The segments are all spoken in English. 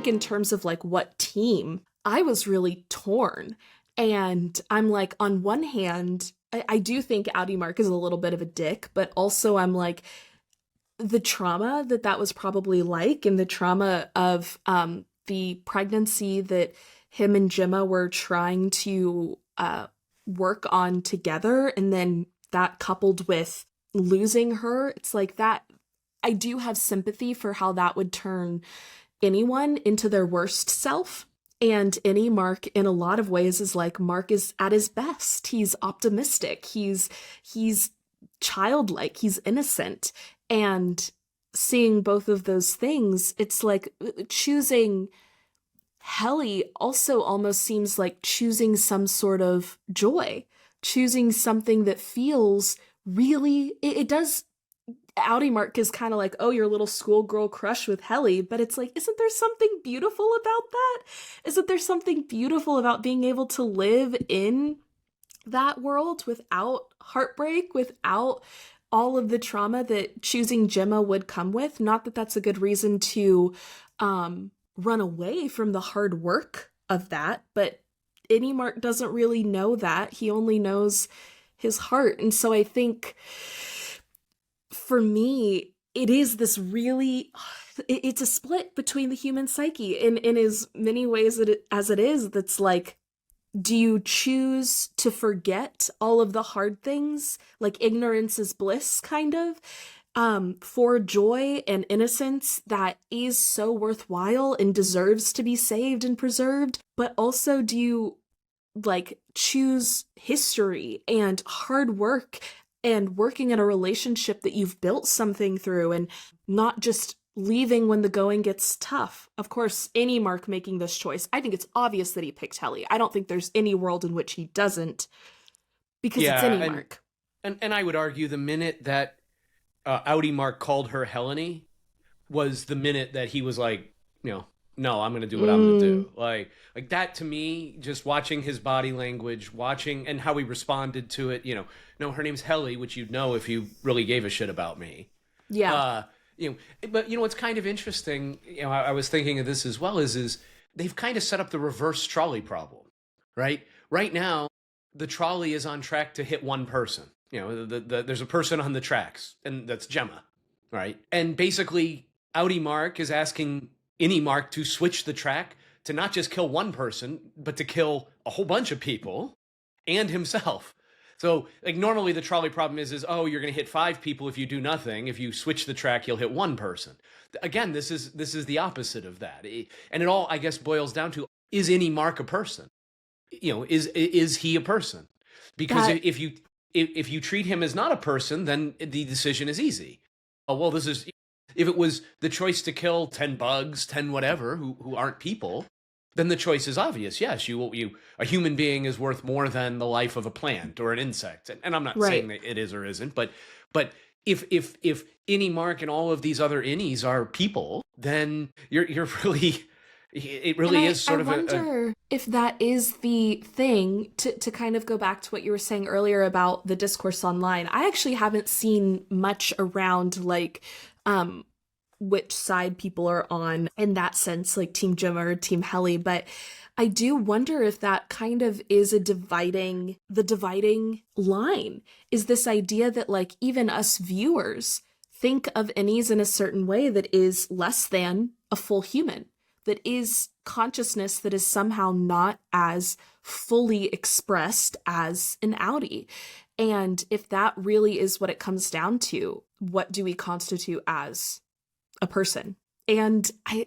think in terms of like what team, I was really torn. And I'm like, on one hand, I do think Outie Mark is a little bit of a dick, but also I'm like, the trauma that was probably like, and the trauma of the pregnancy that him and Gemma were trying to work on together, and then that coupled with losing her, it's like that. I do have sympathy for how that would turn anyone into their worst self. And Innie Mark, in a lot of ways, is like, Mark is at his best. He's optimistic. He's childlike. He's innocent. And seeing both of those things, it's like choosing Helly also almost seems like choosing some sort of joy, choosing something that feels really, it does. Outie Mark is kind of like, oh, your little schoolgirl crush with Helly, but it's like, isn't there something beautiful about that? Isn't there something beautiful about being able to live in that world without heartbreak, without all of the trauma that choosing Gemma would come with? Not that that's a good reason to run away from the hard work of that, but Innie Mark doesn't really know that. He only knows his heart. And so I think for me, it is this really, it's a split between the human psyche in as many ways as it is. That's like, do you choose to forget all of the hard things, like ignorance is bliss kind of, for joy and innocence that is so worthwhile and deserves to be saved and preserved? But also, do you like choose history and hard work and working in a relationship that you've built something through, and not just leaving when the going gets tough? Of course, Innie Mark making this choice, I think it's obvious that he picked Helly. I don't think there's any world in which he doesn't, because it's Innie Mark. And I would argue the minute that Outie Mark called her Helene was the minute that he was like, no, I'm going to do what I'm going to do. Like that, to me, just watching his body language, watching and how he responded to it, no, her name's Helly, which you'd know if you really gave a shit about me. Yeah. But what's kind of interesting, I was thinking of this as well, is they've kind of set up the reverse trolley problem, right? Right now, the trolley is on track to hit one person. There's a person on the tracks, and that's Gemma, right? And basically, Outie Mark is asking Innie Mark to switch the track to not just kill one person, but to kill a whole bunch of people and himself. So, like, normally the trolley problem is oh, you're going to hit 5 people if you do nothing. If you switch the track, you'll hit one person. Again, this is the opposite of that. And it all, I guess, boils down to, is Innie Mark a person? Is he a person? Because if you treat him as not a person, then the decision is easy. Oh, well, if it was the choice to kill 10 bugs, 10 whatever, who aren't people, then the choice is obvious. Yes, a human being is worth more than the life of a plant or an insect. And I'm not saying that it is or isn't, but if Innie Mark and all of these other Innies are people, then you're really, it really is sort of I wonder if that is the thing, to kind of go back to what you were saying earlier about the discourse online. I actually haven't seen much around like which side people are on in that sense, like Team Gemma or Team Helly, but I do wonder if that kind of is the dividing line, is this idea that like even us viewers think of Innies in a certain way that is less than a full human, that is consciousness that is somehow not as fully expressed as an Outie. And if that really is what it comes down to, what do we constitute as a person? And I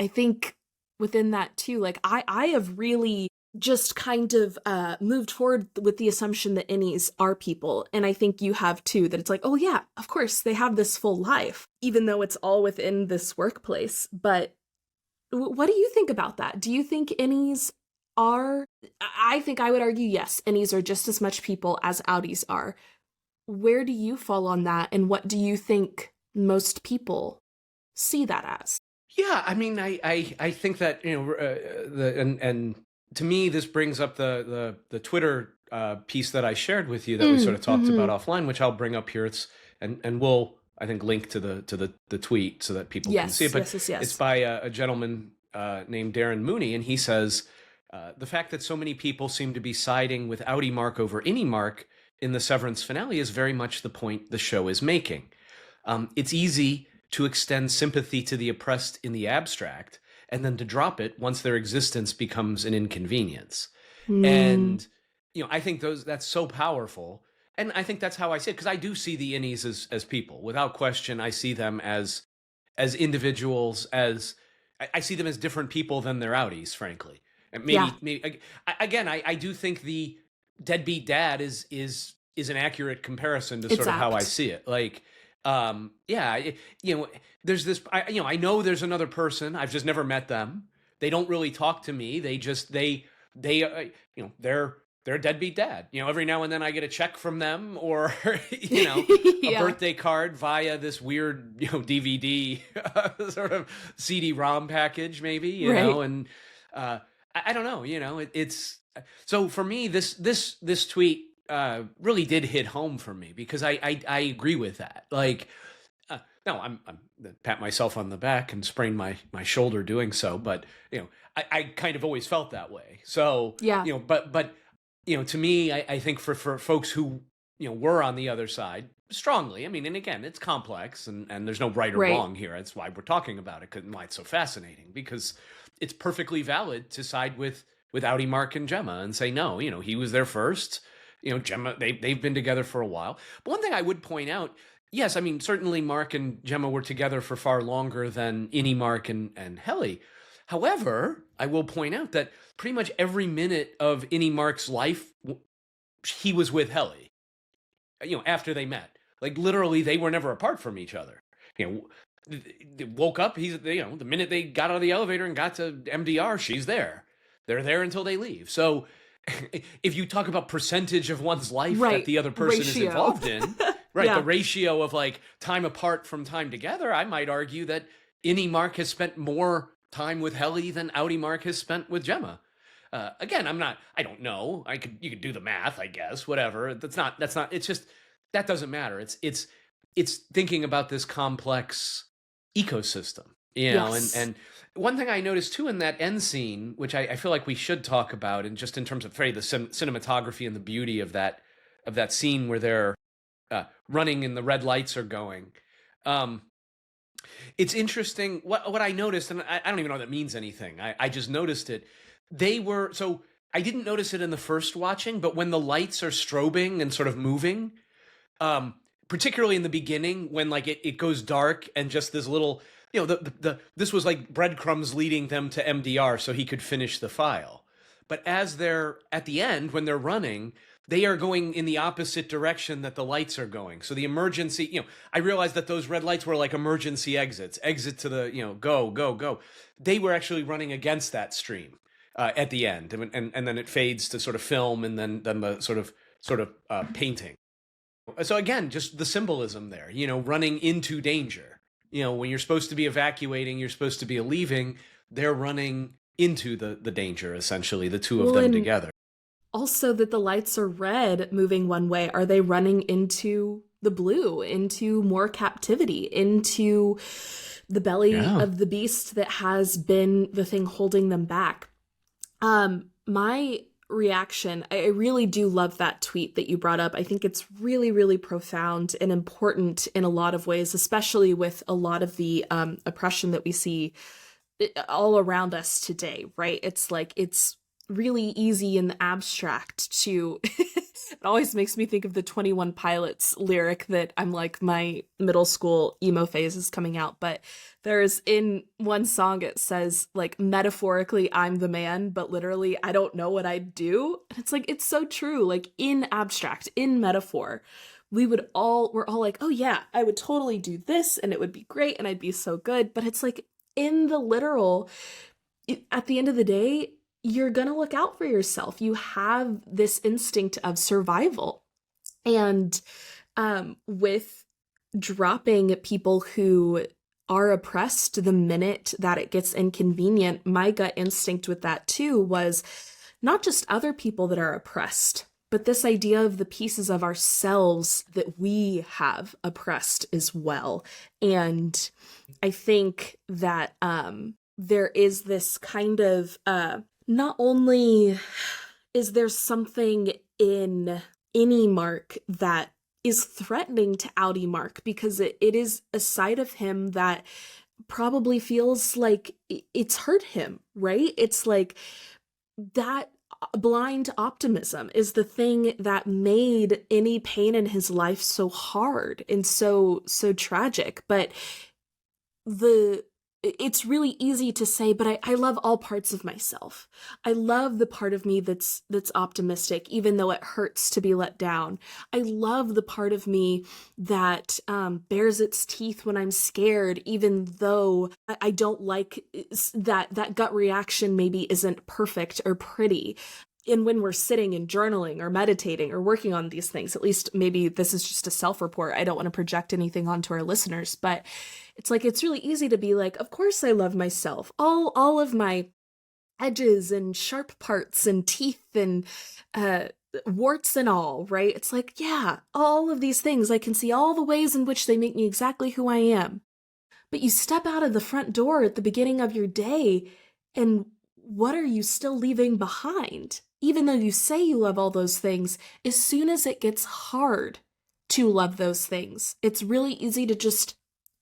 think within that too, like I have really just kind of moved forward with the assumption that Innies are people. And I think you have too, that it's like, oh yeah, of course they have this full life, even though it's all within this workplace. But what do you think about that? Do you think Innies are? I think I would argue yes, Innies are just as much people as Outies are. Where do you fall on that? And what do you think most people see that as? Yeah, I mean, I think that, and to me, this brings up the Twitter piece that I shared with you that we sort of talked about offline, which I'll bring up here. And we'll, I think, link to the tweet so that people can see it. But yes. it's by a gentleman named Darren Mooney, and he says, the fact that so many people seem to be siding with Outie Mark over Innie Mark in the Severance finale is very much the point the show is making. It's easy to extend sympathy to the oppressed in the abstract and then to drop it once their existence becomes an inconvenience. And, I think that's so powerful. And I think that's how I see it, because I do see the Innies as people. Without question, I see them as individuals, as I see them as different people than their Outies, frankly. And maybe again, I do think the deadbeat dad is an accurate comparison to sort of how I see it. Like, there's this, I know there's another person. I've just never met them. They don't really talk to me. They're a deadbeat dad. Every now and then I get a check from them, or a birthday card via this weird DVD sort of CD-ROM package, maybe. You know, and I don't know. It's so for me. This tweet really did hit home for me, because I agree with that. Like, no, I'm pat myself on the back and sprain my shoulder doing so, but I kind of always felt that way. So but to me, I think for folks who were on the other side strongly. I mean, and again, it's complex, and there's no right or wrong here. That's why we're talking about it, and why it's so fascinating, because it's perfectly valid to side with Outie, Mark, and Gemma and say, no, he was there first. Gemma, they've been together for a while. But one thing I would point out, yes, I mean, certainly Mark and Gemma were together for far longer than Innie, Mark, and Helly. However, I will point out that pretty much every minute of Innie Mark's life, he was with Helly, after they met. Like, literally, they were never apart from each other. They woke up, the minute they got out of the elevator and got to MDR, she's there. They're there until they leave. So if you talk about percentage of one's life that the other person is involved in, the ratio of like time apart from time together, I might argue that Innie Mark has spent more time with Helly than Outie Mark has spent with Gemma. Again, I don't know. You could do the math, I guess, whatever. That's not, it's just, that doesn't matter. It's thinking about this complex ecosystem, and one thing I noticed too in that end scene, which I feel like we should talk about, and just in terms of the cinematography and the beauty of that scene where they're running and the red lights are going. It's interesting what I noticed, and I don't even know if that means anything. I just noticed it. I didn't notice it in the first watching, but when the lights are strobing and sort of moving, particularly in the beginning when like it goes dark and just this little, this was like breadcrumbs leading them to MDR so he could finish the file. But as they're at the end, when they're running, they are going in the opposite direction that the lights are going. So the emergency, I realized that those red lights were like emergency exit to the, go, go, go. They were actually running against that stream at the end. And then it fades to sort of film, and then the sort of painting. So again, just the symbolism there, running into danger. When you're supposed to be evacuating, you're supposed to be leaving, they're running into the danger, essentially, the two of them together. Also, that the lights are red moving one way, are they running into the blue, into more captivity, into the belly of the beast that has been the thing holding them back? My reaction, I really do love that tweet that you brought up. I think it's really, really profound and important in a lot of ways, especially with a lot of the oppression that we see all around us today, right? It's like, it's really easy in the abstract to it always makes me think of the 21 Pilots lyric that I'm like, my middle school emo phase is coming out, but there's in one song it says like, metaphorically I'm the man, but literally I don't know what I'd do. And it's like, it's so true. Like, in abstract, in metaphor, we're all like, oh yeah, I would totally do this and it would be great and I'd be so good. But it's like, in the literal, at the end of the day, you're going to look out for yourself. You have this instinct of survival. And with dropping people who are oppressed the minute that it gets inconvenient, my gut instinct with that too was not just other people that are oppressed, but this idea of the pieces of ourselves that we have oppressed as well. And I think that there is this kind of, not only is there something in Innie Mark that is threatening to Outie Mark, because it is a side of him that probably feels like it's hurt him, right? It's like that blind optimism is the thing that made any pain in his life so hard and so tragic. But it's really easy to say, but I love all parts of myself. I love the part of me that's optimistic, even though it hurts to be let down. I love the part of me that bares its teeth when I'm scared, even though I don't like that gut reaction maybe isn't perfect or pretty. And when we're sitting and journaling or meditating or working on these things, at least maybe this is just a self-report. I don't want to project anything onto our listeners, but it's like, it's really easy to be like, of course I love myself. All of my edges and sharp parts and teeth and warts and all, right? It's like, yeah, all of these things, I can see all the ways in which they make me exactly who I am. But you step out of the front door at the beginning of your day, and what are you still leaving behind? Even though you say you love all those things, as soon as it gets hard to love those things, it's really easy to just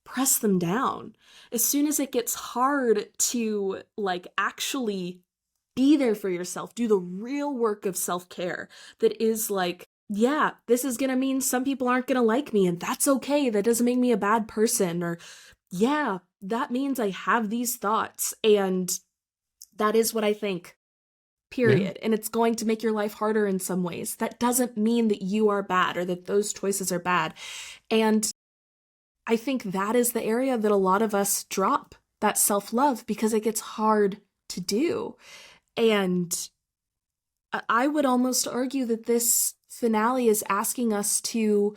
press them down. As soon as it gets hard to like actually be there for yourself, do the real work of self-care that is like, yeah, this is gonna mean some people aren't gonna like me, and that's okay. That doesn't make me a bad person. Or yeah, that means I have these thoughts, and that is what I think. Period. Yeah. And it's going to make your life harder in some ways. That doesn't mean that you are bad or that those choices are bad. And I think that is the area that a lot of us drop, that self-love, because it gets hard to do. And I would almost argue that this finale is asking us to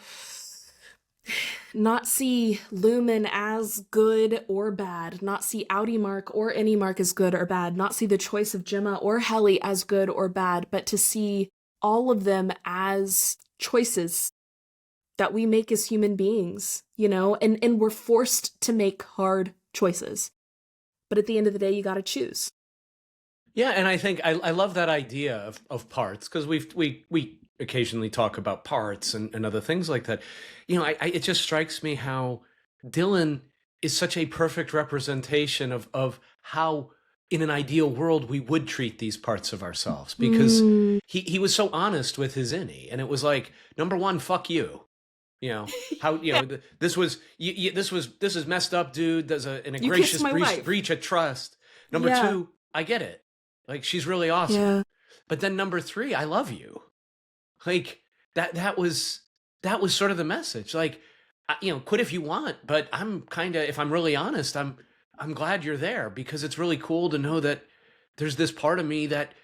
not see Lumen as good or bad, not see Outie Mark or Innie Mark as good or bad, not see the choice of Gemma or Helly as good or bad, but to see all of them as choices that we make as human beings, you know, and we're forced to make hard choices. But at the end of the day, you got to choose. Yeah, and I think I love that idea of parts, because we occasionally talk about parts and other things like that. You know, it just strikes me how Dylan is such a perfect representation of how in an ideal world we would treat these parts of ourselves, because he was so honest with his Innie, and it was like, number one, fuck you. You know how this is messed up, dude. There's an egregious breach of trust. Number two, I get it. Like, she's really awesome. Yeah. But then number three, I love you. Like that was sort of the message. Like, quit if you want, but I'm kind of, if I'm really honest, I'm glad you're there, because it's really cool to know that there's this part of me that,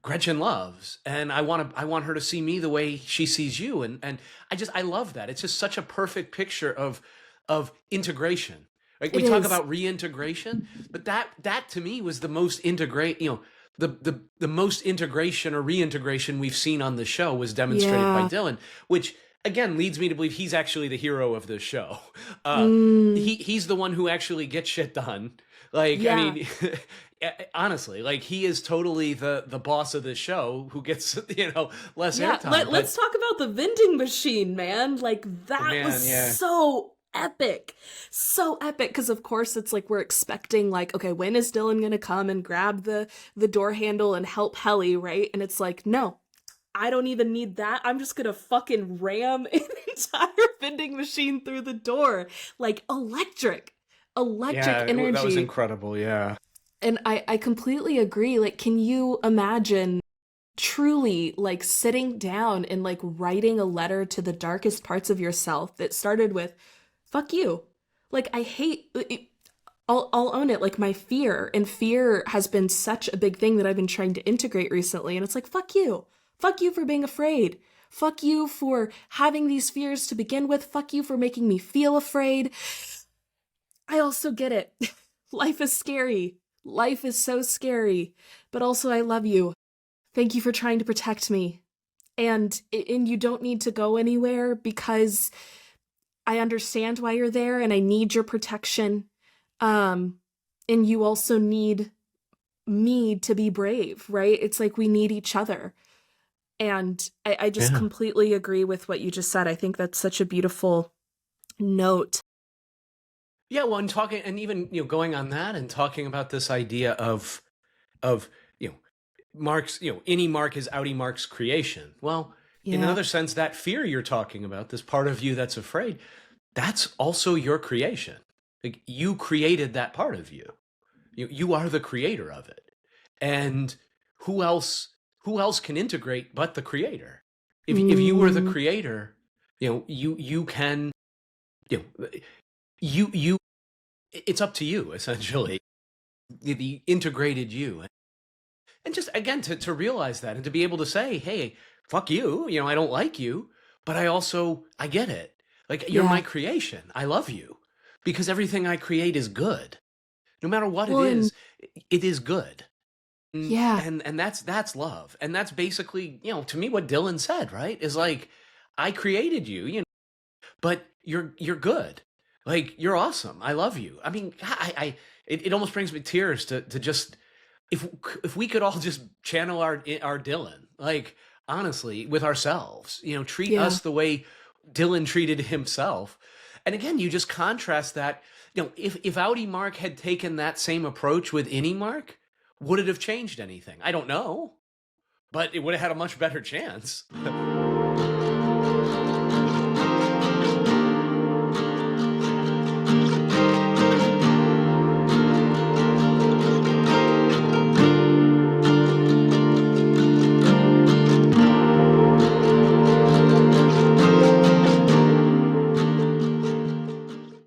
Gretchen loves, and I want her to see me the way she sees you, and I love that. It's just such a perfect picture of integration. Like, we talk about reintegration, but that to me was the most the most integration or reintegration we've seen on the show was demonstrated by Dylan, which again leads me to believe he's actually the hero of the show. He's the one who actually gets shit done. Like, I mean, honestly, like, he is totally the boss of the show who gets, less airtime. Let's talk about the vending machine, man. Like, that was so epic. So epic, because of course it's like we're expecting, like, okay, when is Dylan gonna come and grab the door handle and help Helly, right? And it's like, no, I don't even need that. I'm just gonna fucking ram an entire vending machine through the door. Like, electric energy. That was incredible, yeah. And I completely agree. Like, can you imagine truly, like, sitting down and, like, writing a letter to the darkest parts of yourself that started with, fuck you. Like, I hate it. I'll own it. Like, my fear has been such a big thing that I've been trying to integrate recently. And it's like, fuck you. Fuck you for being afraid. Fuck you for having these fears to begin with. Fuck you for making me feel afraid. I also get it. Life is scary. Life is so scary. But also, I love you. Thank you for trying to protect me. And you don't need to go anywhere, because I understand why you're there and I need your protection. And and you also need me to be brave, right? It's like we need each other. And I just completely agree with what you just said. I think that's such a beautiful note. Yeah, well, and talking, and even, going on that and talking about this idea of Mark's, Innie Mark is Outie Mark's creation. Well, in another sense, that fear you're talking about, this part of you that's afraid, that's also your creation. Like, you created that part of you. You are the creator of it. And who else can integrate but the creator? If you were the creator, you can, you it's up to you, essentially. The integrated you. And just, again, to realize that and to be able to say, hey, fuck you, I don't like you, but I get it. Like, you're my creation. I love you because everything I create is good. No matter what it is good. Yeah. And that's love. And that's basically, to me, what Dylan said, right? Is like, I created you, but you're good. Like, you're awesome. I love you. I mean, it almost brings me tears to just, if we could all just channel our Dylan, like, honestly, with ourselves, treat us the way Dylan treated himself. And again, you just contrast that. If Outie Mark had taken that same approach with Innie Mark, would it have changed anything? I don't know, but it would have had a much better chance.